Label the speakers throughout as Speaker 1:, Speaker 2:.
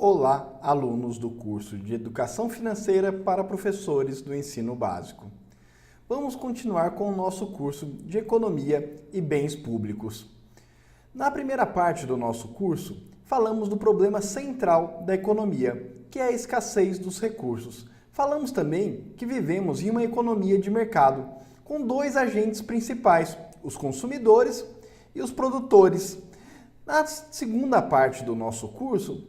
Speaker 1: Olá, alunos do curso de Educação Financeira para professores do ensino básico. Vamos continuar com o nosso curso de Economia e Bens Públicos. Na primeira parte do nosso curso, falamos do problema central da economia, que é a escassez dos recursos. Falamos também que vivemos em uma economia de mercado, com dois agentes principais, os consumidores e os produtores. Na segunda parte do nosso curso,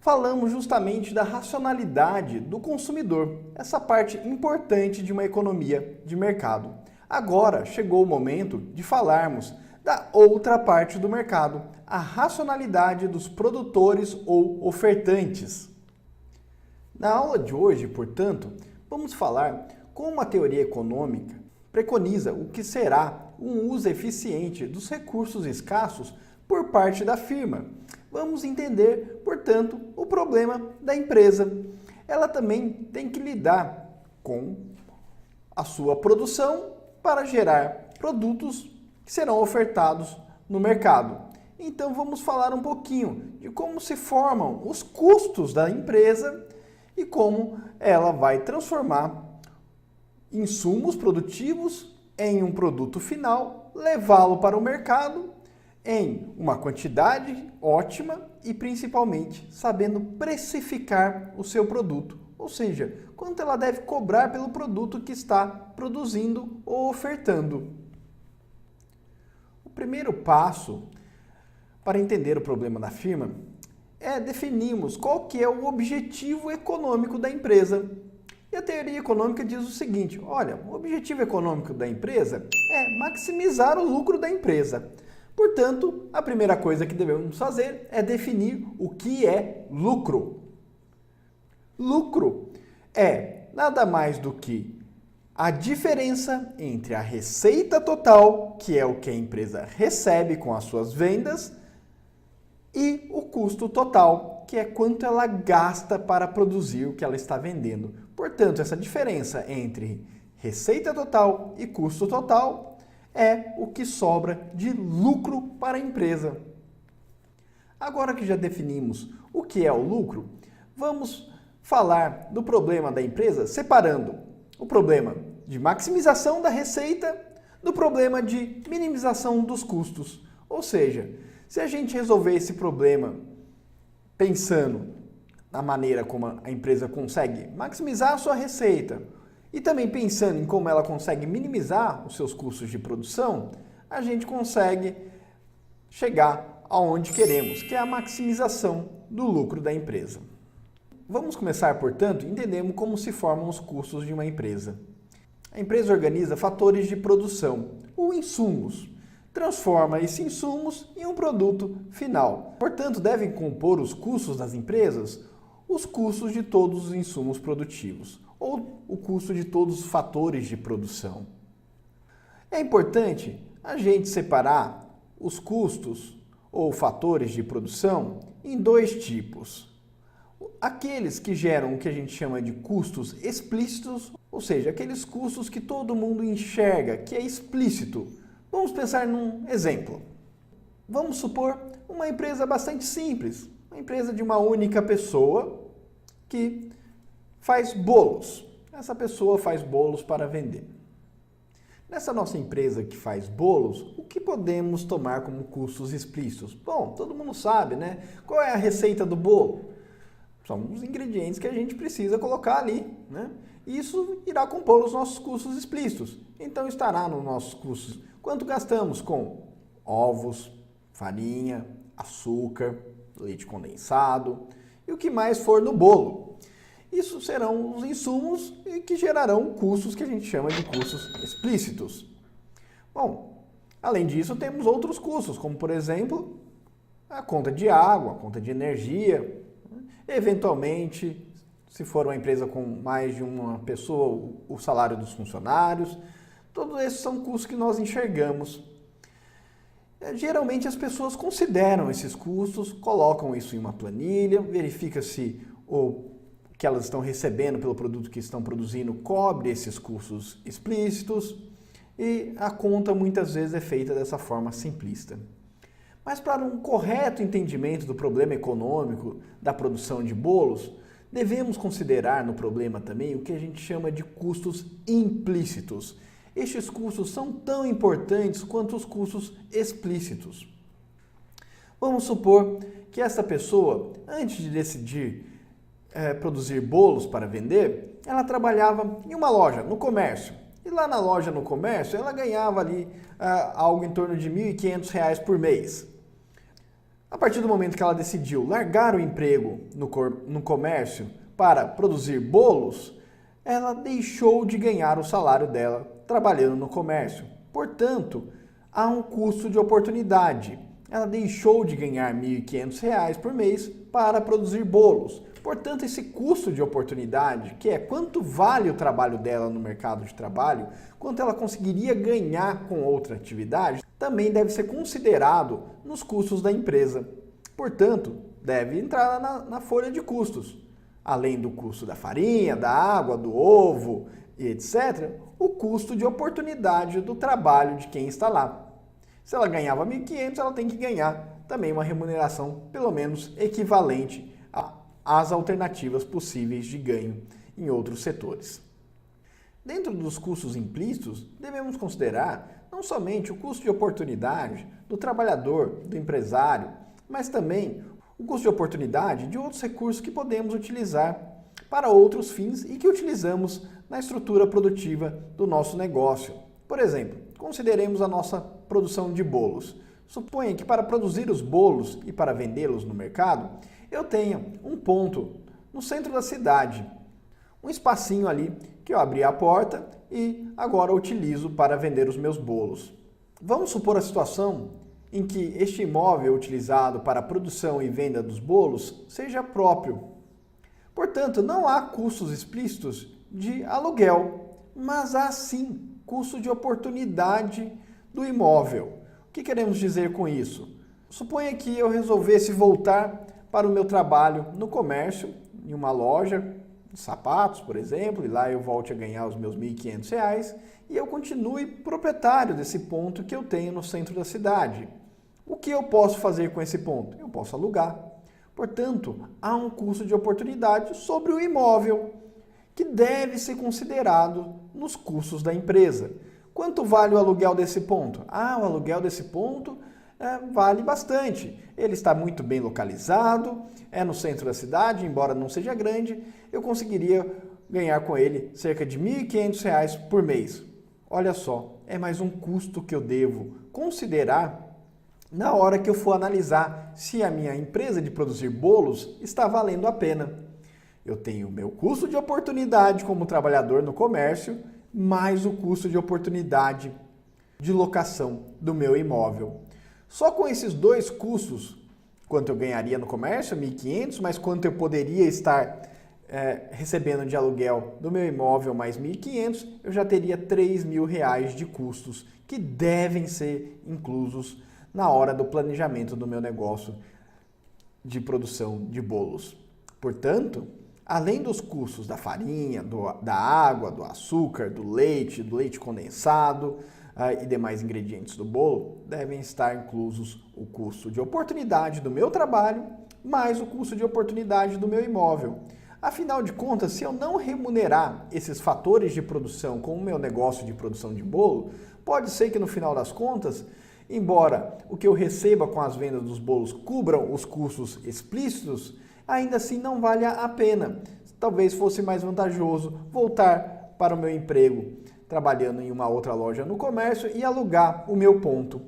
Speaker 1: falamos justamente da racionalidade do consumidor, essa parte importante de uma economia de mercado. Agora chegou o momento de falarmos da outra parte do mercado, a racionalidade dos produtores ou ofertantes. Na aula de hoje, portanto, vamos falar como a teoria econômica preconiza o que será um uso eficiente dos recursos escassos por parte da firma. Vamos entender, portanto, o problema da empresa. Ela também tem que lidar com a sua produção para gerar produtos que serão ofertados no mercado. Então vamos falar um pouquinho de como se formam os custos da empresa e como ela vai transformar insumos produtivos em um produto final, levá-lo para o mercado em uma quantidade ótima e principalmente sabendo precificar o seu produto, ou seja, quanto ela deve cobrar pelo produto que está produzindo ou ofertando. O primeiro passo para entender o problema da firma é definirmos qual que é o objetivo econômico da empresa. E a teoria econômica diz o seguinte: olha, o objetivo econômico da empresa é maximizar o lucro da empresa. Portanto, a primeira coisa que devemos fazer é definir o que é lucro. Lucro é nada mais do que a diferença entre a receita total, que é o que a empresa recebe com as suas vendas, e o custo total, que é quanto ela gasta para produzir o que ela está vendendo. Portanto, essa diferença entre receita total e custo total é o que sobra de lucro para a empresa. Agora que já definimos o que é o lucro, vamos falar do problema da empresa separando o problema de maximização da receita do problema de minimização dos custos. Ou seja, se a gente resolver esse problema pensando na maneira como a empresa consegue maximizar a sua receita e também pensando em como ela consegue minimizar os seus custos de produção, a gente consegue chegar aonde queremos, que é a maximização do lucro da empresa. Vamos começar, portanto, entendendo como se formam os custos de uma empresa. A empresa organiza fatores de produção, ou insumos, transforma esses insumos em um produto final. Portanto, devem compor os custos das empresas os custos de todos os insumos produtivos, ou o custo de todos os fatores de produção. É importante a gente separar os custos ou fatores de produção em dois tipos. Aqueles que geram o que a gente chama de custos explícitos, ou seja, aqueles custos que todo mundo enxerga, que é explícito. Vamos pensar num exemplo. Vamos supor uma empresa bastante simples, uma empresa de uma única pessoa que faz bolos. Essa pessoa faz bolos para vender. Nessa nossa empresa que faz bolos, o que podemos tomar como custos explícitos? Bom, todo mundo sabe, né? Qual é a receita do bolo? São os ingredientes que a gente precisa colocar ali, né? Isso irá compor os nossos custos explícitos. Então estará nos nossos custos quanto gastamos com ovos, farinha, açúcar, leite condensado e o que mais for no bolo. Isso serão os insumos que gerarão custos que a gente chama de custos explícitos. Bom, além disso, temos outros custos, como por exemplo, a conta de água, a conta de energia. Eventualmente, se for uma empresa com mais de uma pessoa, o salário dos funcionários. Todos esses são custos que nós enxergamos. Geralmente as pessoas consideram esses custos, colocam isso em uma planilha, verifica se o que elas estão recebendo pelo produto que estão produzindo cobre esses custos explícitos e a conta muitas vezes é feita dessa forma simplista. Mas para um correto entendimento do problema econômico da produção de bolos, devemos considerar no problema também o que a gente chama de custos implícitos. Estes custos são tão importantes quanto os custos explícitos. Vamos supor que essa pessoa, antes de decidir produzir bolos para vender, ela trabalhava em uma loja, no comércio. E lá na loja, no comércio, ela ganhava ali algo em torno de R$ 1.500 por mês. A partir do momento que ela decidiu largar o emprego no comércio para produzir bolos, ela deixou de ganhar o salário dela trabalhando no comércio. Portanto, há um custo de oportunidade. Ela deixou de ganhar R$ 1.500 por mês para produzir bolos. Portanto, esse custo de oportunidade, que é quanto vale o trabalho dela no mercado de trabalho, quanto ela conseguiria ganhar com outra atividade, também deve ser considerado nos custos da empresa. Portanto, deve entrar na folha de custos. Além do custo da farinha, da água, do ovo e etc., o custo de oportunidade do trabalho de quem está lá. Se ela ganhava 1.500, ela tem que ganhar também uma remuneração pelo menos equivalente às alternativas possíveis de ganho em outros setores. Dentro dos custos implícitos, devemos considerar não somente o custo de oportunidade do trabalhador, do empresário, mas também o custo de oportunidade de outros recursos que podemos utilizar para outros fins e que utilizamos na estrutura produtiva do nosso negócio. Por exemplo, consideremos a nossa produção de bolos. Suponha que para produzir os bolos e para vendê-los no mercado, eu tenha um ponto no centro da cidade, um espacinho ali que eu abri a porta e agora utilizo para vender os meus bolos. Vamos supor a situação em que este imóvel utilizado para a produção e venda dos bolos seja próprio. Portanto, não há custos explícitos de aluguel, mas há sim custo de oportunidade do imóvel. O que queremos dizer com isso? Suponha que eu resolvesse voltar para o meu trabalho no comércio, em uma loja de sapatos, por exemplo, e lá eu volte a ganhar os meus R$ 1.500 e eu continue proprietário desse ponto que eu tenho no centro da cidade. O que eu posso fazer com esse ponto? Eu posso alugar. Portanto, há um custo de oportunidade sobre o imóvel que deve ser considerado nos custos da empresa. Quanto vale o aluguel desse ponto? O aluguel desse ponto vale bastante. Ele está muito bem localizado, é no centro da cidade, embora não seja grande, eu conseguiria ganhar com ele cerca de R$ 1.500 por mês. Olha só, é mais um custo que eu devo considerar na hora que eu for analisar se a minha empresa de produzir bolos está valendo a pena. Eu tenho o meu custo de oportunidade como trabalhador no comércio, mais o custo de oportunidade de locação do meu imóvel. Só com esses dois custos, quanto eu ganharia no comércio, 1.500, mas quanto eu poderia estar recebendo de aluguel do meu imóvel mais 1.500, eu já teria R$ 3.000 de custos que devem ser inclusos na hora do planejamento do meu negócio de produção de bolos. Portanto, além dos custos da farinha, da água, do açúcar, do leite condensado e demais ingredientes do bolo, devem estar inclusos o custo de oportunidade do meu trabalho, mais o custo de oportunidade do meu imóvel. Afinal de contas, se eu não remunerar esses fatores de produção com o meu negócio de produção de bolo, pode ser que no final das contas, embora o que eu receba com as vendas dos bolos cubram os custos explícitos, ainda assim não vale a pena. Talvez fosse mais vantajoso voltar para o meu emprego, trabalhando em uma outra loja no comércio e alugar o meu ponto.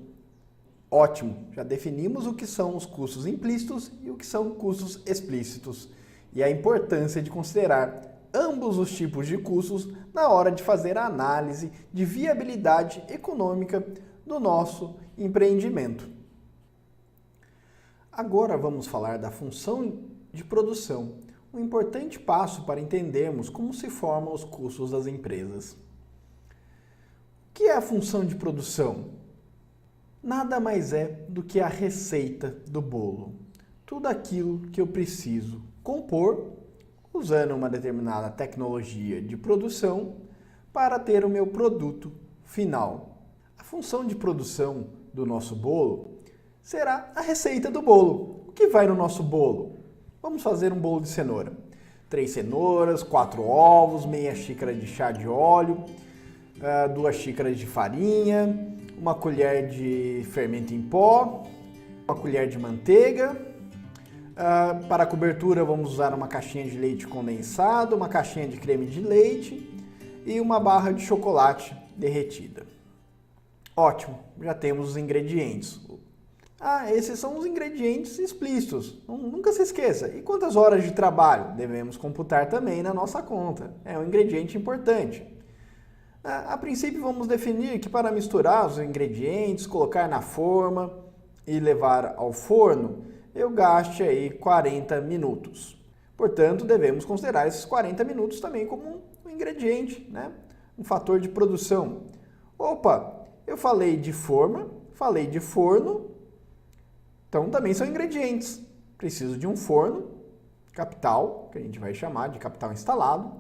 Speaker 1: Ótimo, já definimos o que são os custos implícitos e o que são custos explícitos. E a importância de considerar ambos os tipos de custos na hora de fazer a análise de viabilidade econômica do nosso empreendimento. Agora vamos falar da função de produção, um importante passo para entendermos como se formam os custos das empresas. O que é a função de produção? Nada mais é do que a receita do bolo. Tudo aquilo que eu preciso compor usando uma determinada tecnologia de produção para ter o meu produto final. A função de produção do nosso bolo será a receita do bolo. O que vai no nosso bolo? Vamos fazer um bolo de cenoura. 3 cenouras, 4 ovos, meia xícara de chá de óleo, 2 xícaras de farinha, 1 colher de fermento em pó, 1 colher de manteiga. Para a cobertura vamos usar uma caixinha de leite condensado, uma caixinha de creme de leite e uma barra de chocolate derretida. Ótimo, já temos os ingredientes. Esses são os ingredientes explícitos, nunca se esqueça. E quantas horas de trabalho? Devemos computar também na nossa conta, é um ingrediente importante. A princípio vamos definir que para misturar os ingredientes, colocar na forma e levar ao forno, eu gaste aí 40 minutos. Portanto, devemos considerar esses 40 minutos também como um ingrediente, né? Um fator de produção. Eu falei de forma, falei de forno, então também são ingredientes. Preciso de um forno, capital, que a gente vai chamar de capital instalado,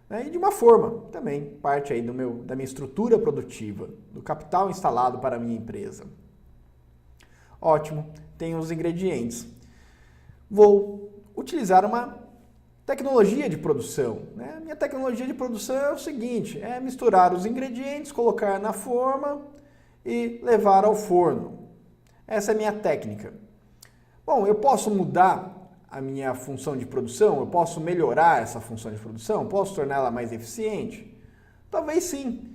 Speaker 1: né? E de uma forma, também parte aí da minha estrutura produtiva, do capital instalado para a minha empresa. Ótimo, tenho os ingredientes. Vou utilizar uma tecnologia de produção, né? Minha tecnologia de produção é o seguinte, é misturar os ingredientes, colocar na forma e levar ao forno. Essa é a minha técnica. Bom, eu posso mudar a minha função de produção? Eu posso melhorar essa função de produção? Posso torná-la mais eficiente? Talvez sim.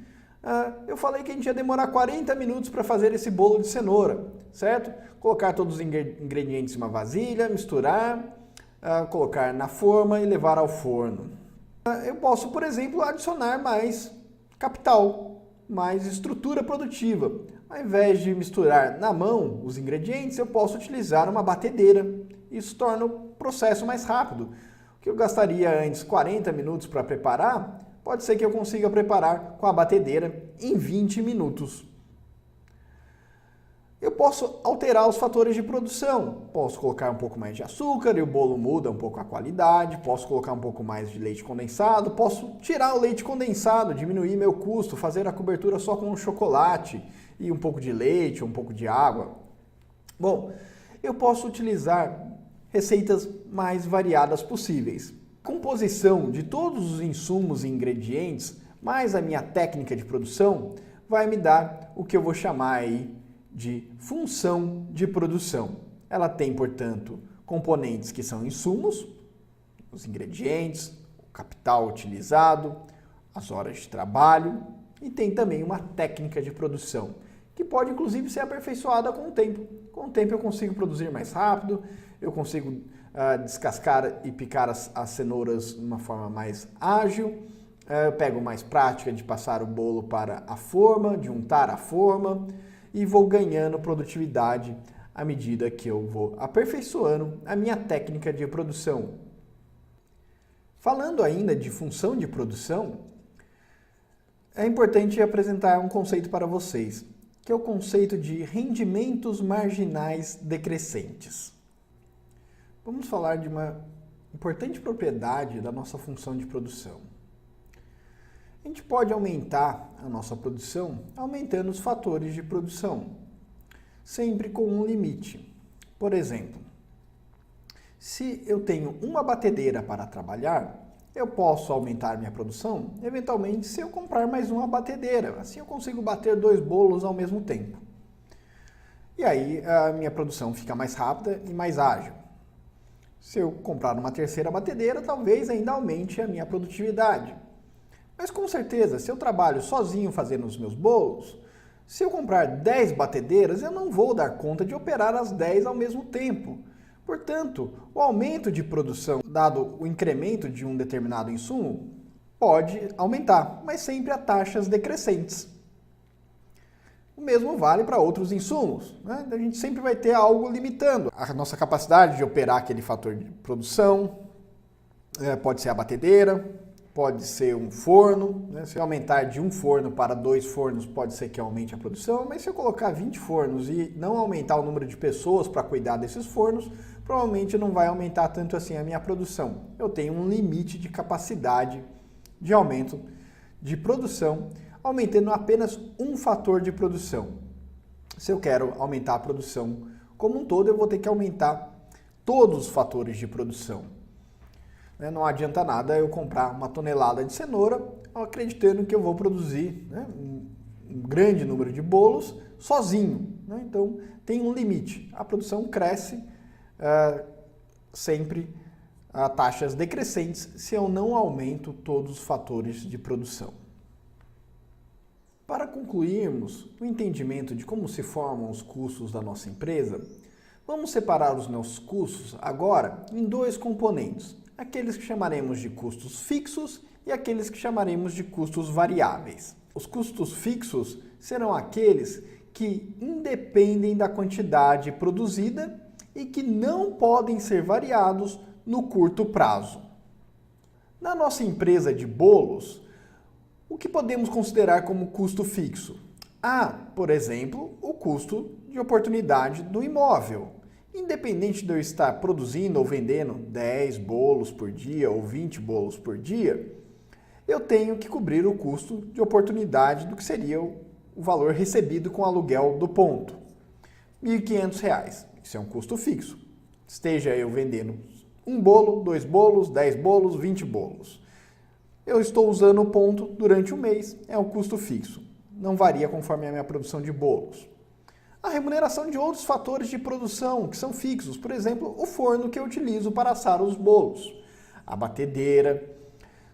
Speaker 1: Eu falei que a gente ia demorar 40 minutos para fazer esse bolo de cenoura, certo? Colocar todos os ingredientes em uma vasilha, misturar, colocar na forma e levar ao forno. Eu posso, por exemplo, adicionar mais capital, mais estrutura produtiva. Ao invés de misturar na mão os ingredientes, eu posso utilizar uma batedeira. Isso torna o processo mais rápido. O que eu gastaria antes 40 minutos para preparar, pode ser que eu consiga preparar com a batedeira em 20 minutos. Eu posso alterar os fatores de produção. Posso colocar um pouco mais de açúcar e o bolo muda um pouco a qualidade. Posso colocar um pouco mais de leite condensado. Posso tirar o leite condensado, diminuir meu custo, fazer a cobertura só com chocolate e um pouco de leite, um pouco de água. Bom, eu posso utilizar receitas mais variadas possíveis. A composição de todos os insumos e ingredientes, mais a minha técnica de produção, vai me dar o que eu vou chamar aí de função de produção. Ela tem, portanto, componentes que são insumos, os ingredientes, o capital utilizado, as horas de trabalho e tem também uma técnica de produção, que pode inclusive ser aperfeiçoada com o tempo. Com o tempo eu consigo produzir mais rápido, eu consigo descascar e picar as cenouras de uma forma mais ágil, eu pego mais prática de passar o bolo para a forma, de untar a forma, e vou ganhando produtividade à medida que eu vou aperfeiçoando a minha técnica de produção. Falando ainda de função de produção, é importante apresentar um conceito para vocês, que é o conceito de rendimentos marginais decrescentes. Vamos falar de uma importante propriedade da nossa função de produção. A gente pode aumentar a nossa produção aumentando os fatores de produção, sempre com um limite. Por exemplo, se eu tenho uma batedeira para trabalhar, eu posso aumentar minha produção, eventualmente, se eu comprar mais uma batedeira. Assim eu consigo bater 2 bolos ao mesmo tempo. E aí a minha produção fica mais rápida e mais ágil. Se eu comprar uma terceira batedeira, talvez ainda aumente a minha produtividade. Mas com certeza, se eu trabalho sozinho fazendo os meus bolos, se eu comprar 10 batedeiras, eu não vou dar conta de operar as 10 ao mesmo tempo. Portanto, o aumento de produção, dado o incremento de um determinado insumo, pode aumentar, mas sempre a taxas decrescentes. O mesmo vale para outros insumos, né? A gente sempre vai ter algo limitando a nossa capacidade de operar aquele fator de produção. Pode ser a batedeira, pode ser um forno, né? Se eu aumentar de um forno para 2 fornos, pode ser que aumente a produção, mas se eu colocar 20 fornos e não aumentar o número de pessoas para cuidar desses fornos, provavelmente não vai aumentar tanto assim a minha produção. Eu tenho um limite de capacidade de aumento de produção, aumentando apenas um fator de produção. Se eu quero aumentar a produção como um todo, eu vou ter que aumentar todos os fatores de produção. Não adianta nada eu comprar uma tonelada de cenoura acreditando que eu vou produzir um grande número de bolos sozinho. Então, tem um limite. A produção cresce sempre a taxas decrescentes se eu não aumento todos os fatores de produção. Para concluirmos o entendimento de como se formam os custos da nossa empresa, vamos separar os nossos custos agora em dois componentes, aqueles que chamaremos de custos fixos e aqueles que chamaremos de custos variáveis. Os custos fixos serão aqueles que independem da quantidade produzida e que não podem ser variados no curto prazo. Na nossa empresa de bolos, o que podemos considerar como custo fixo? Por exemplo, o custo de oportunidade do imóvel. Independente de eu estar produzindo ou vendendo 10 bolos por dia ou 20 bolos por dia, eu tenho que cobrir o custo de oportunidade do que seria o valor recebido com o aluguel do ponto. R$ 1.500. Isso é um custo fixo. Esteja eu vendendo um bolo, 2 bolos, 10 bolos, 20 bolos. Eu estou usando o ponto durante um mês, é um custo fixo. Não varia conforme a minha produção de bolos. A remuneração de outros fatores de produção que são fixos, por exemplo, o forno que eu utilizo para assar os bolos, a batedeira.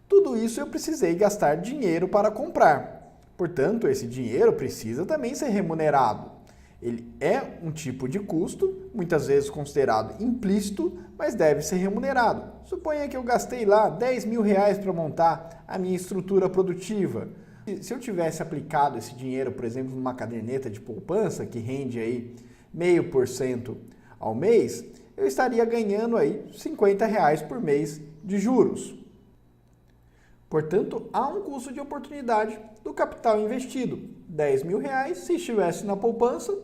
Speaker 1: Tudo isso eu precisei gastar dinheiro para comprar. Portanto, esse dinheiro precisa também ser remunerado. Ele é um tipo de custo, muitas vezes considerado implícito, mas deve ser remunerado. Suponha que eu gastei lá R$ 10.000 para montar a minha estrutura produtiva. Se eu tivesse aplicado esse dinheiro, por exemplo, numa caderneta de poupança, que rende aí 0,5% ao mês, eu estaria ganhando aí R$ 50 por mês de juros. Portanto, há um custo de oportunidade do capital investido. R$ 10.000, se estivesse na poupança,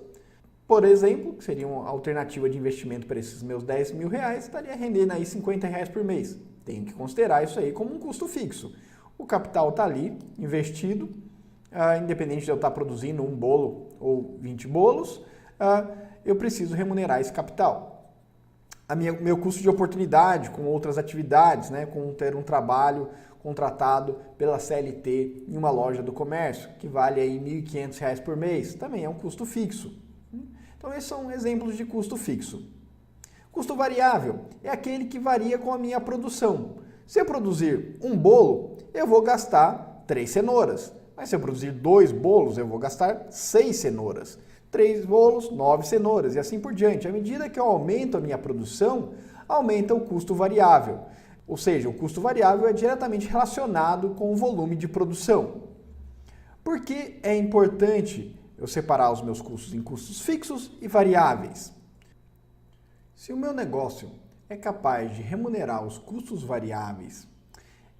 Speaker 1: por exemplo, que seria uma alternativa de investimento para esses meus R$ 10.000, estaria rendendo aí R$ 50 por mês. Tenho que considerar isso aí como um custo fixo. O capital está ali, investido, independente de eu estar produzindo um bolo ou 20 bolos, eu preciso remunerar esse capital. Meu custo de oportunidade com outras atividades, com ter um trabalho contratado pela CLT em uma loja do comércio, que vale aí R$ 1.500 por mês, também é um custo fixo. Então, esses são exemplos de custo fixo. Custo variável é aquele que varia com a minha produção. Se eu produzir um bolo, eu vou gastar 3 cenouras. Mas se eu produzir 2 bolos, eu vou gastar 6 cenouras. 3 bolos, 9 cenouras e assim por diante. À medida que eu aumento a minha produção, aumenta o custo variável. Ou seja, o custo variável é diretamente relacionado com o volume de produção. Por que é importante eu separar os meus custos em custos fixos e variáveis? Se o meu negócio é capaz de remunerar os custos variáveis,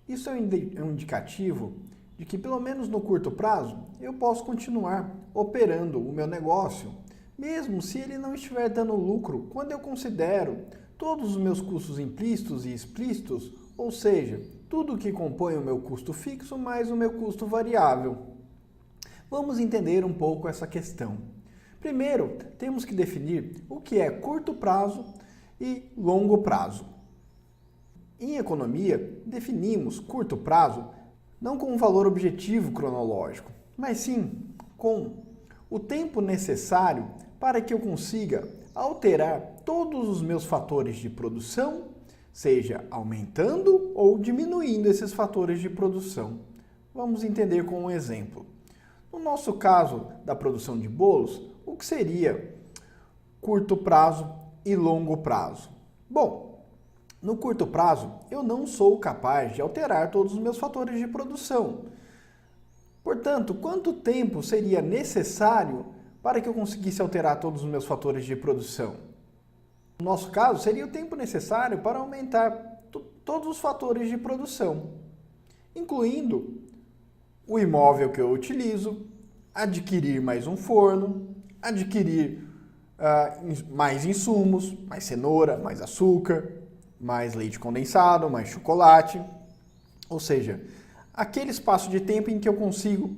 Speaker 1: isso é um indicativo de que, pelo menos no curto prazo, eu posso continuar operando o meu negócio, mesmo se ele não estiver dando lucro, quando eu considero todos os meus custos implícitos e explícitos, ou seja, tudo que compõe o meu custo fixo mais o meu custo variável. Vamos entender um pouco essa questão. Primeiro, temos que definir o que é curto prazo e longo prazo. Em economia, definimos curto prazo não com um valor objetivo cronológico, mas sim com o tempo necessário para que eu consiga alterar todos os meus fatores de produção, seja aumentando ou diminuindo esses fatores de produção. Vamos entender com um exemplo. No nosso caso da produção de bolos, o que seria curto prazo e longo prazo? Bom, no curto prazo, eu não sou capaz de alterar todos os meus fatores de produção. Portanto, quanto tempo seria necessário para que eu conseguisse alterar todos os meus fatores de produção? No nosso caso, seria o tempo necessário para aumentar todos os fatores de produção, incluindo o imóvel que eu utilizo, adquirir mais um forno, adquirir mais insumos, mais cenoura, mais açúcar, mais leite condensado, mais chocolate. Ou seja, aquele espaço de tempo em que eu consigo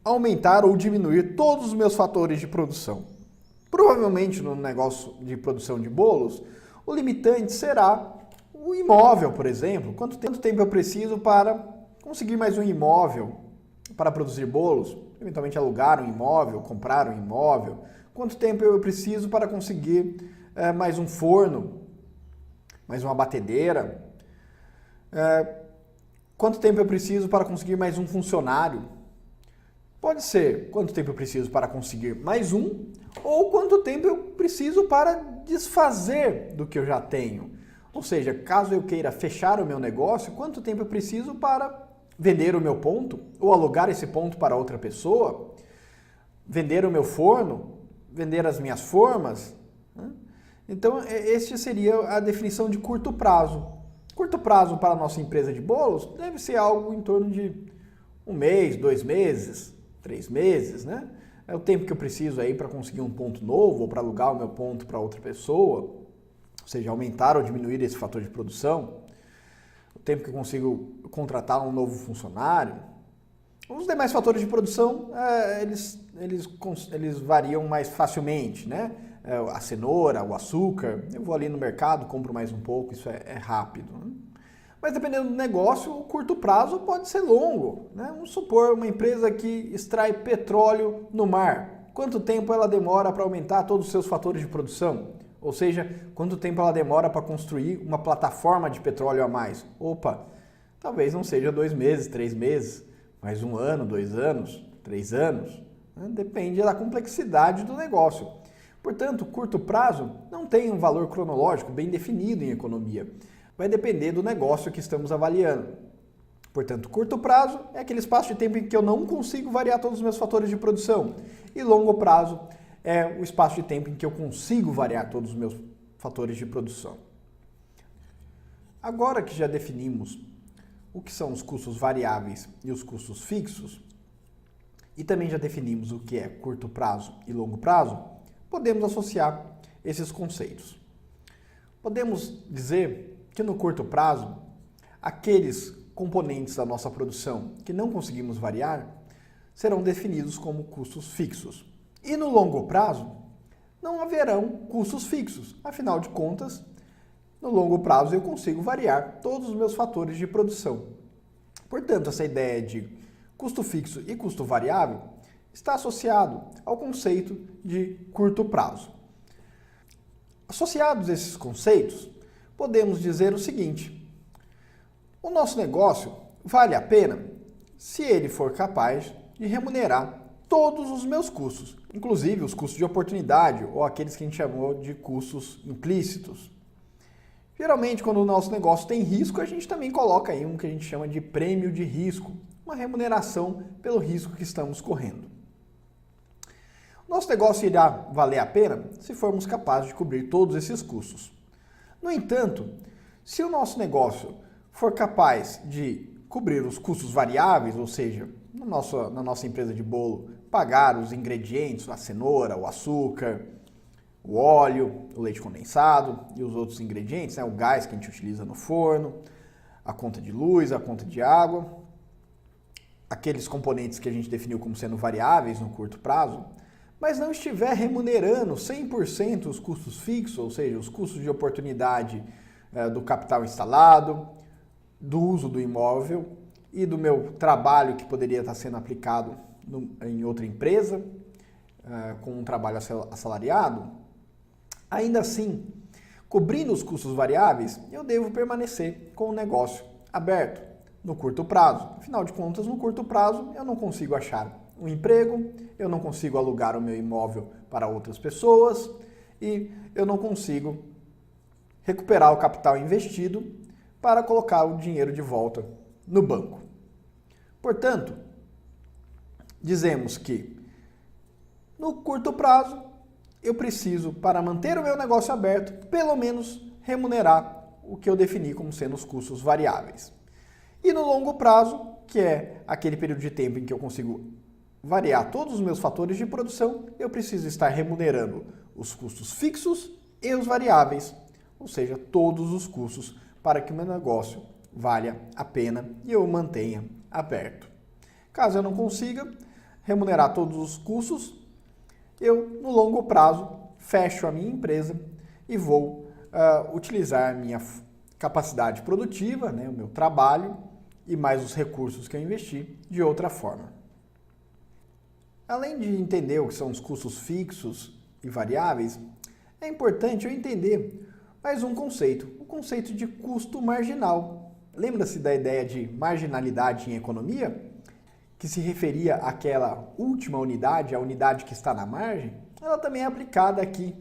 Speaker 1: aumentar ou diminuir todos os meus fatores de produção. Provavelmente no negócio de produção de bolos, o limitante será o imóvel, por exemplo. Quanto tempo eu preciso para conseguir mais um imóvel para produzir bolos? Eventualmente alugar um imóvel, comprar um imóvel. Quanto tempo eu preciso para conseguir mais um forno, mais uma batedeira? Quanto tempo eu preciso para conseguir mais um funcionário? Pode ser quanto tempo eu preciso para conseguir mais um, ou quanto tempo eu preciso para desfazer do que eu já tenho. Ou seja, caso eu queira fechar o meu negócio, quanto tempo eu preciso para vender o meu ponto, ou alugar esse ponto para outra pessoa, vender o meu forno, vender as minhas formas. Então, este seria a definição de curto prazo. Curto prazo para a nossa empresa de bolos deve ser algo em torno de 1 mês, 2 meses, 3 meses, né? É o tempo que eu preciso aí para conseguir um ponto novo ou para alugar o meu ponto para outra pessoa, ou seja, aumentar ou diminuir esse fator de produção, o tempo que eu consigo contratar um novo funcionário. Os demais fatores de produção, eles variam mais facilmente, né? A cenoura, o açúcar, eu vou ali no mercado, compro mais um pouco, isso é rápido, né? Mas dependendo do negócio, o curto prazo pode ser longo, né? Vamos supor uma empresa que extrai petróleo no mar. Quanto tempo ela demora para aumentar todos os seus fatores de produção? Ou seja, quanto tempo ela demora para construir uma plataforma de petróleo a mais? Opa, talvez não seja 2 meses, 3 meses, mas 1 ano, 2 anos, 3 anos. Né? Depende da complexidade do negócio. Portanto, curto prazo não tem um valor cronológico bem definido em economia. Vai depender do negócio que estamos avaliando. Portanto, curto prazo é aquele espaço de tempo em que eu não consigo variar todos os meus fatores de produção. E longo prazo é o espaço de tempo em que eu consigo variar todos os meus fatores de produção. Agora que já definimos o que são os custos variáveis e os custos fixos, e também já definimos o que é curto prazo e longo prazo, podemos associar esses conceitos. Podemos dizer que no curto prazo, aqueles componentes da nossa produção que não conseguimos variar serão definidos como custos fixos. E no longo prazo, não haverão custos fixos. Afinal de contas, no longo prazo eu consigo variar todos os meus fatores de produção. Portanto, essa ideia de custo fixo e custo variável está associado ao conceito de curto prazo. Associados a esses conceitos, podemos dizer o seguinte: o nosso negócio vale a pena se ele for capaz de remunerar todos os meus custos, inclusive os custos de oportunidade ou aqueles que a gente chamou de custos implícitos. Geralmente, quando o nosso negócio tem risco, a gente também coloca aí um que a gente chama de prêmio de risco, uma remuneração pelo risco que estamos correndo. Nosso negócio irá valer a pena se formos capazes de cobrir todos esses custos. No entanto, se o nosso negócio for capaz de cobrir os custos variáveis, ou seja, na nossa empresa de bolo, pagar os ingredientes, a cenoura, o açúcar, o óleo, o leite condensado e os outros ingredientes, né, o gás que a gente utiliza no forno, a conta de luz, a conta de água, aqueles componentes que a gente definiu como sendo variáveis no curto prazo, mas não estiver remunerando 100% os custos fixos, ou seja, os custos de oportunidade do capital instalado, do uso do imóvel e do meu trabalho que poderia estar sendo aplicado em outra empresa, com um trabalho assalariado, ainda assim, cobrindo os custos variáveis, eu devo permanecer com o negócio aberto no curto prazo. Afinal de contas, no curto prazo, eu não consigo achar um emprego, eu não consigo alugar o meu imóvel para outras pessoas e eu não consigo recuperar o capital investido para colocar o dinheiro de volta no banco. Portanto, dizemos que no curto prazo eu preciso, para manter o meu negócio aberto, pelo menos remunerar o que eu defini como sendo os custos variáveis. E no longo prazo, que é aquele período de tempo em que eu consigo variar todos os meus fatores de produção, eu preciso estar remunerando os custos fixos e os variáveis, ou seja, todos os custos para que o meu negócio valha a pena e eu o mantenha aberto. Caso eu não consiga remunerar todos os custos, eu, no longo prazo, fecho a minha empresa e vou utilizar a minha capacidade produtiva, né, o meu trabalho e mais os recursos que eu investi de outra forma. Além de entender o que são os custos fixos e variáveis, é importante eu entender mais um conceito, o conceito de custo marginal. Lembra-se da ideia de marginalidade em economia, que se referia àquela última unidade, a unidade que está na margem? Ela também é aplicada aqui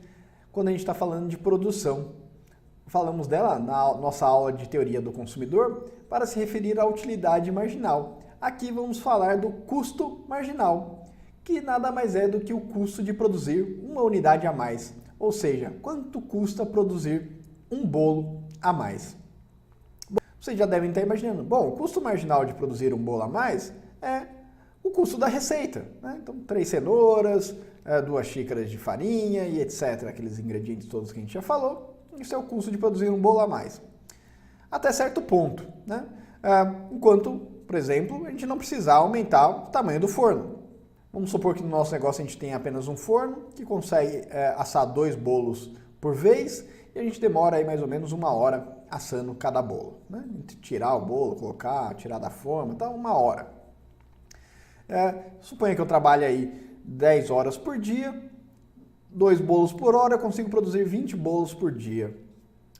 Speaker 1: quando a gente está falando de produção. Falamos dela na nossa aula de teoria do consumidor para se referir à utilidade marginal. Aqui vamos falar do custo marginal, que nada mais é do que o custo de produzir uma unidade a mais, ou seja, quanto custa produzir um bolo a mais. Vocês já devem estar imaginando, bom, o custo marginal de produzir um bolo a mais é o custo da receita, né? Então, 3 cenouras, 2 xícaras de farinha e etc, aqueles ingredientes todos que a gente já falou, isso é o custo de produzir um bolo a mais. Até certo ponto, né? Enquanto, por exemplo, a gente não precisar aumentar o tamanho do forno. Vamos supor que no nosso negócio a gente tem apenas um forno que consegue assar 2 bolos por vez e a gente demora aí mais ou menos 1 hora assando cada bolo, né? Tirar o bolo, colocar, tirar da forma, tá 1 hora. Suponha que eu trabalhe aí 10 horas por dia, 2 bolos por hora, eu consigo produzir 20 bolos por dia,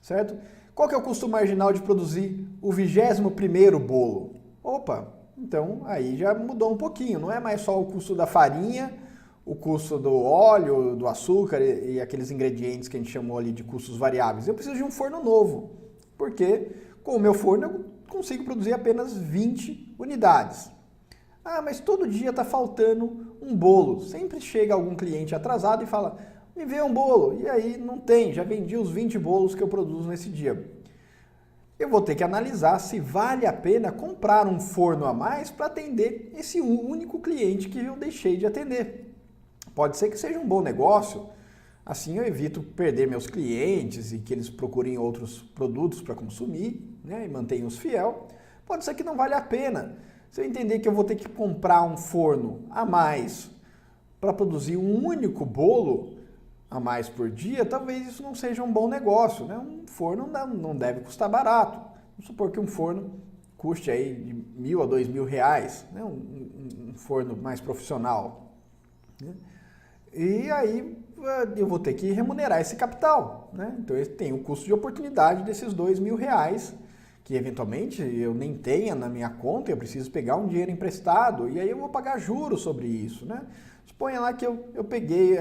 Speaker 1: certo? Qual que é o custo marginal de produzir o 21º bolo? Opa! Então, aí já mudou um pouquinho, não é mais só o custo da farinha, o custo do óleo, do açúcar e aqueles ingredientes que a gente chamou ali de custos variáveis. Eu preciso de um forno novo, porque com o meu forno eu consigo produzir apenas 20 unidades. Ah, mas todo dia está faltando um bolo. Sempre chega algum cliente atrasado e fala, me vê um bolo. E aí não tem, já vendi os 20 bolos que eu produzo nesse dia. Eu vou ter que analisar se vale a pena comprar um forno a mais para atender esse único cliente que eu deixei de atender. Pode ser que seja um bom negócio, assim eu evito perder meus clientes e que eles procurem outros produtos para consumir, né, e mantenham-os fiel. Pode ser que não vale a pena. Se eu entender que eu vou ter que comprar um forno a mais para produzir um único bolo a mais por dia, talvez isso não seja um bom negócio, né? Um forno não deve custar barato. Vamos supor que um forno custe aí de R$1.000 a R$2.000, né? Um forno mais profissional, né? E aí eu vou ter que remunerar esse capital, né? Então tem o custo de oportunidade desses R$2.000, que eventualmente eu nem tenha na minha conta, eu preciso pegar um dinheiro emprestado e aí eu vou pagar juros sobre isso, né? Suponha lá que eu peguei,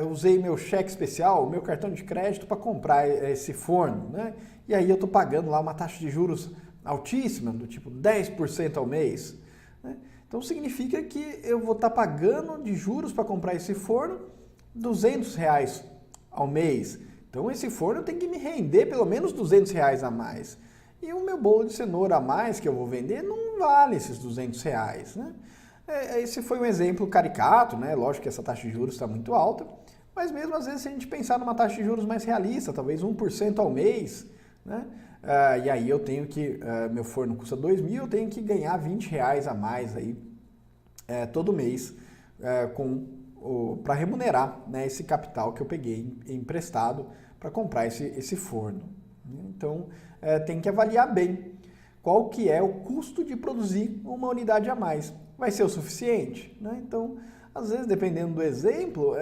Speaker 1: usei meu cheque especial, meu cartão de crédito para comprar esse forno, né? E aí eu estou pagando lá uma taxa de juros altíssima, do tipo 10% ao mês, né? Então significa que eu vou estar pagando de juros para comprar esse forno R$200 ao mês. Então esse forno tem que me render pelo menos R$200 a mais. E o meu bolo de cenoura a mais que eu vou vender não vale esses R$200, né? Esse foi um exemplo caricato, né? Lógico que essa taxa de juros está muito alta, mas mesmo às vezes se a gente pensar numa taxa de juros mais realista, talvez 1% ao mês, né? E aí eu tenho que, meu forno custa R$2.000, eu tenho que ganhar R$20 a mais aí todo mês para remunerar, né, esse capital que eu peguei emprestado para comprar esse forno. Então tem que avaliar bem qual que é o custo de produzir uma unidade a mais. Vai ser o suficiente, né? Então, às vezes, dependendo do exemplo,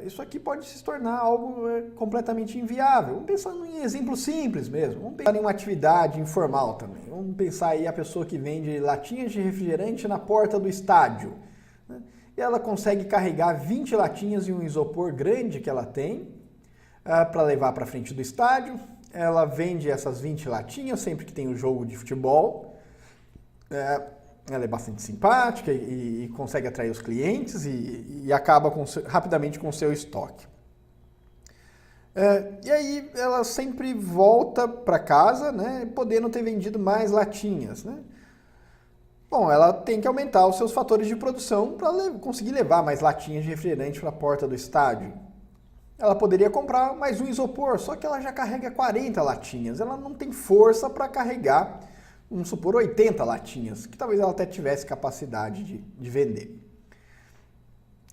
Speaker 1: isso aqui pode se tornar algo completamente inviável. Vamos pensar em exemplo simples mesmo. Vamos pensar em uma atividade informal também. Vamos pensar aí a pessoa que vende latinhas de refrigerante na porta do estádio, né? E ela consegue carregar 20 latinhas em um isopor grande que ela tem para levar para frente do estádio. Ela vende essas 20 latinhas sempre que tem um jogo de futebol. Ela é bastante simpática e consegue atrair os clientes e acaba rapidamente com o seu estoque. E aí ela sempre volta para casa, né, podendo ter vendido mais latinhas, né? Bom, ela tem que aumentar os seus fatores de produção para conseguir levar mais latinhas de refrigerante para a porta do estádio. Ela poderia comprar mais um isopor, só que ela já carrega 40 latinhas. Ela não tem força para carregar, vamos supor, 80 latinhas, que talvez ela até tivesse capacidade de vender.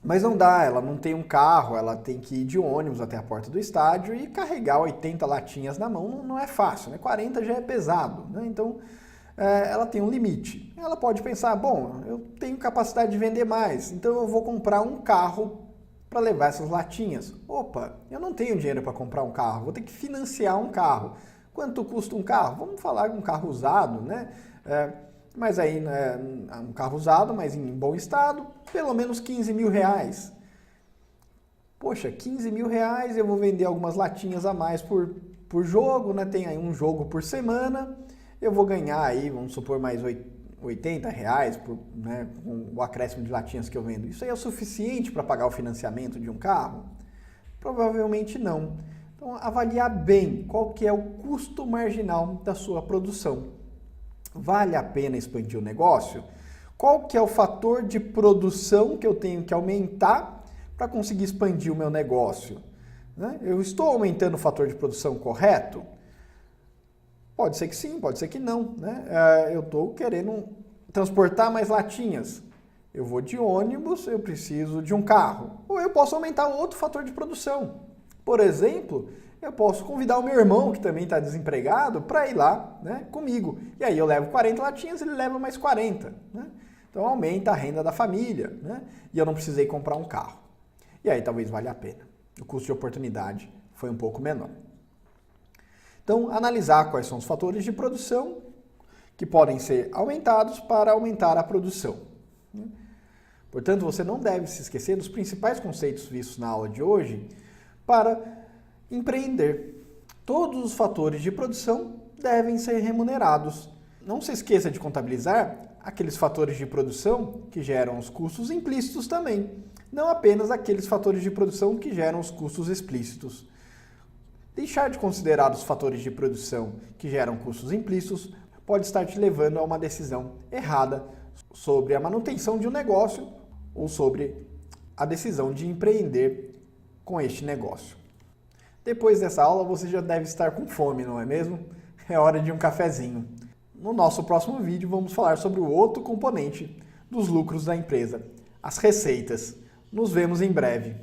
Speaker 1: Mas não dá, ela não tem um carro, ela tem que ir de ônibus até a porta do estádio e carregar 80 latinhas na mão não é fácil, né? 40 já é pesado, né? Então ela tem um limite. Ela pode pensar, bom, eu tenho capacidade de vender mais, então eu vou comprar um carro para levar essas latinhas. Opa, eu não tenho dinheiro para comprar um carro, vou ter que financiar um carro. Quanto custa um carro? Vamos falar de um carro usado, né? Mas aí, um carro usado, mas em bom estado, pelo menos 15 mil reais. Poxa, 15 mil reais, eu vou vender algumas latinhas a mais por jogo, né? Tem aí um jogo por semana, eu vou ganhar aí, vamos supor, mais 80 reais né, com o acréscimo de latinhas que eu vendo. Isso aí é o suficiente para pagar o financiamento de um carro? Provavelmente não. Então, avaliar bem qual que é o custo marginal da sua produção. Vale a pena expandir o negócio? Qual que é o fator de produção que eu tenho que aumentar para conseguir expandir o meu negócio? Né? Eu estou aumentando o fator de produção correto? Pode ser que sim, pode ser que não. Né? Eu estou querendo transportar mais latinhas. Eu vou de ônibus, eu preciso de um carro. Ou eu posso aumentar outro fator de produção. Por exemplo, eu posso convidar o meu irmão, que também está desempregado, para ir lá, né, comigo. E aí eu levo 40 latinhas, ele leva mais 40. Né? Então aumenta a renda da família, né? E eu não precisei comprar um carro. E aí talvez valha a pena. O custo de oportunidade foi um pouco menor. Então, analisar quais são os fatores de produção que podem ser aumentados para aumentar a produção. Portanto, você não deve se esquecer dos principais conceitos vistos na aula de hoje para empreender. Todos os fatores de produção devem ser remunerados. Não se esqueça de contabilizar aqueles fatores de produção que geram os custos implícitos também, não apenas aqueles fatores de produção que geram os custos explícitos. Deixar de considerar os fatores de produção que geram custos implícitos pode estar te levando a uma decisão errada sobre a manutenção de um negócio ou sobre a decisão de empreender com este negócio. Depois dessa aula você já deve estar com fome, não é mesmo? É hora de um cafezinho. No nosso próximo vídeo vamos falar sobre o outro componente dos lucros da empresa, as receitas. Nos vemos em breve.